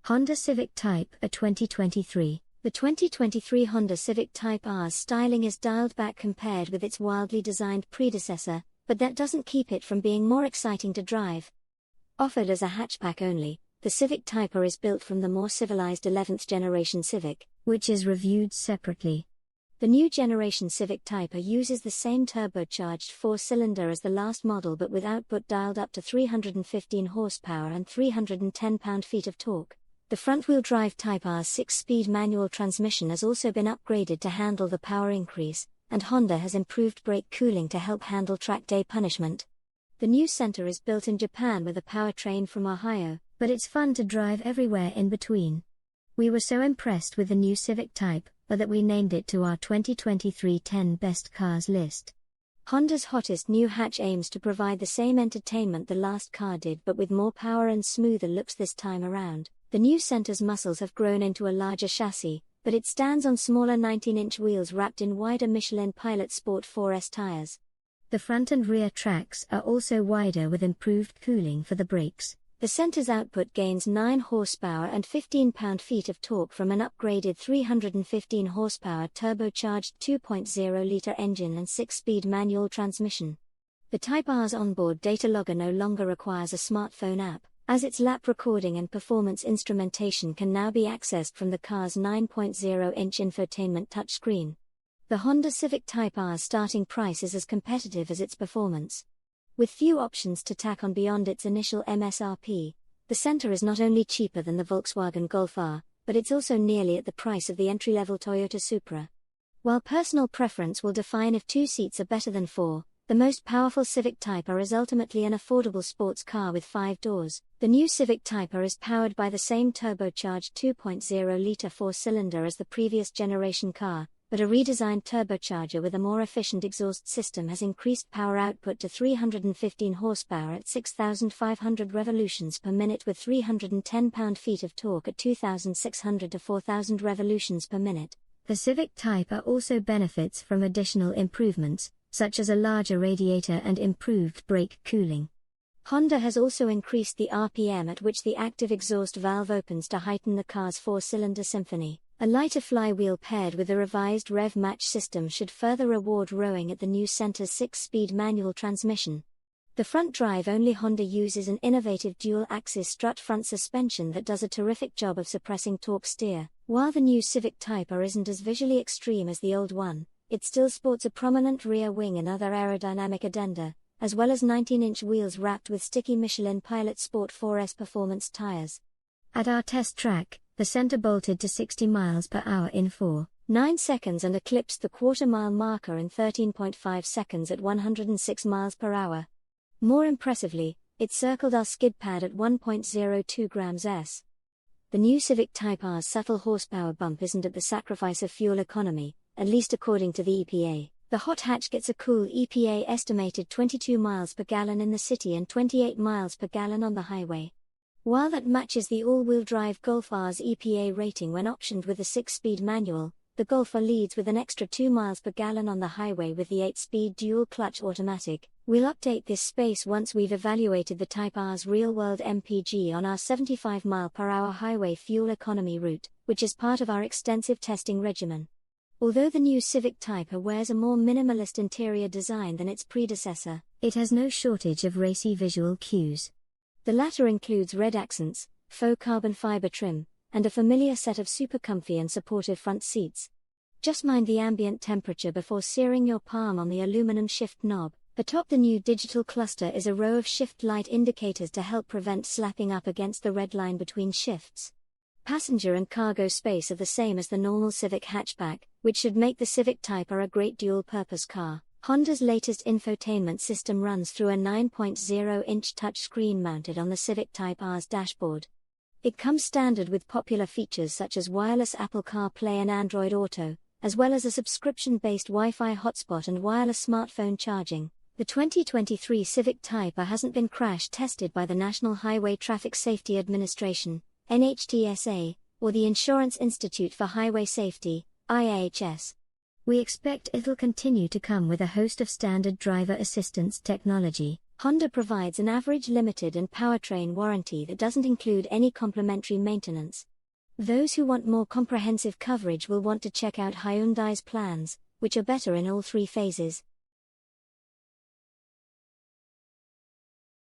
Honda Civic Type R 2023. The 2023 Honda Civic Type R's styling is dialed back compared with its wildly designed predecessor, but that doesn't keep it from being more exciting to drive. Offered as a hatchback only, the Civic Type R is built from the more civilized 11th generation Civic, which is reviewed separately. The new generation Civic Type R uses the same turbocharged 4-cylinder as the last model but with output dialed up to 315 horsepower and 310 pound-feet of torque. The front-wheel drive Type R's 6-speed manual transmission has also been upgraded to handle the power increase, and Honda has improved brake cooling to help handle track day punishment. The new center is built in Japan with a powertrain from Ohio, but it's fun to drive everywhere in between. We were so impressed with the new Civic Type R that we named it to our 2023 10 Best Cars list. Honda's hottest new hatch aims to provide the same entertainment the last car did but with more power and smoother looks this time around. The new center's muscles have grown into a larger chassis, but it stands on smaller 19-inch wheels wrapped in wider Michelin Pilot Sport 4S tires. The front and rear tracks are also wider with improved cooling for the brakes. The center's output gains 9 horsepower and 15 pound-feet of torque from an upgraded 315 horsepower turbocharged 2.0-liter engine and 6-speed manual transmission. The Type R's onboard data logger no longer requires a smartphone app, as its lap recording and performance instrumentation can now be accessed from the car's 9.0-inch infotainment touchscreen. The Honda Civic Type R's starting price is as competitive as its performance. With few options to tack on beyond its initial MSRP, the center is not only cheaper than the Volkswagen Golf R, but it's also nearly at the price of the entry-level Toyota Supra. While personal preference will define if 2 seats are better than 4, the most powerful Civic Type R is ultimately an affordable sports car with 5 doors. The new Civic Type R is powered by the same turbocharged 2.0-liter 4-cylinder as the previous generation car, but a redesigned turbocharger with a more efficient exhaust system has increased power output to 315 horsepower at 6,500 revolutions per minute with 310 pound-feet of torque at 2,600 to 4,000 revolutions per minute. The Civic Type R also benefits from additional improvements, such as a larger radiator and improved brake cooling. Honda has also increased the RPM at which the active exhaust valve opens to heighten the car's 4-cylinder symphony. A lighter flywheel paired with a revised rev match system should further reward rowing at the new center's 6-speed manual transmission. The front drive-only Honda uses an innovative dual-axis strut front suspension that does a terrific job of suppressing torque steer. While the new Civic Type R isn't as visually extreme as the old one, it still sports a prominent rear wing and other aerodynamic addenda, as well as 19-inch wheels wrapped with sticky Michelin Pilot Sport 4S performance tires. At our test track, the center bolted to 60 miles per hour in 4.9 seconds and eclipsed the quarter-mile marker in 13.5 seconds at 106 miles per hour. More impressively, it circled our skid pad at 1.02 grams s. The new Civic Type R's subtle horsepower bump isn't at the sacrifice of fuel economy, at least according to the EPA. The hot hatch gets a cool EPA estimated 22 miles per gallon in the city and 28 miles per gallon on the highway. While that matches the all-wheel drive Golf R's EPA rating when optioned with a 6-speed manual, the Golf R leads with an extra 2 miles per gallon on the highway with the 8-speed dual-clutch automatic. We'll update this space once we've evaluated the Type R's real-world MPG on our 75-mile-per-hour highway fuel economy route, which is part of our extensive testing regimen. Although the new Civic Type R wears a more minimalist interior design than its predecessor, it has no shortage of racy visual cues. The latter includes red accents, faux carbon fiber trim, and a familiar set of super comfy and supportive front seats. Just mind the ambient temperature before searing your palm on the aluminum shift knob. Atop the new digital cluster is a row of shift light indicators to help prevent slapping up against the red line between shifts. Passenger and cargo space are the same as the normal Civic hatchback, which should make the Civic Type R a great dual-purpose car. Honda's latest infotainment system runs through a 9.0-inch touchscreen mounted on the Civic Type R's dashboard. It comes standard with popular features such as wireless Apple CarPlay and Android Auto, as well as a subscription-based Wi-Fi hotspot and wireless smartphone charging. The 2023 Civic Type R hasn't been crash tested by the National Highway Traffic Safety Administration, NHTSA, or the Insurance Institute for Highway Safety, IIHS. We expect it'll continue to come with a host of standard driver assistance technology, Honda provides an average limited and powertrain warranty that doesn't include any complementary maintenance. Those who want more comprehensive coverage will want to check out Hyundai's plans, which are better in all three phases.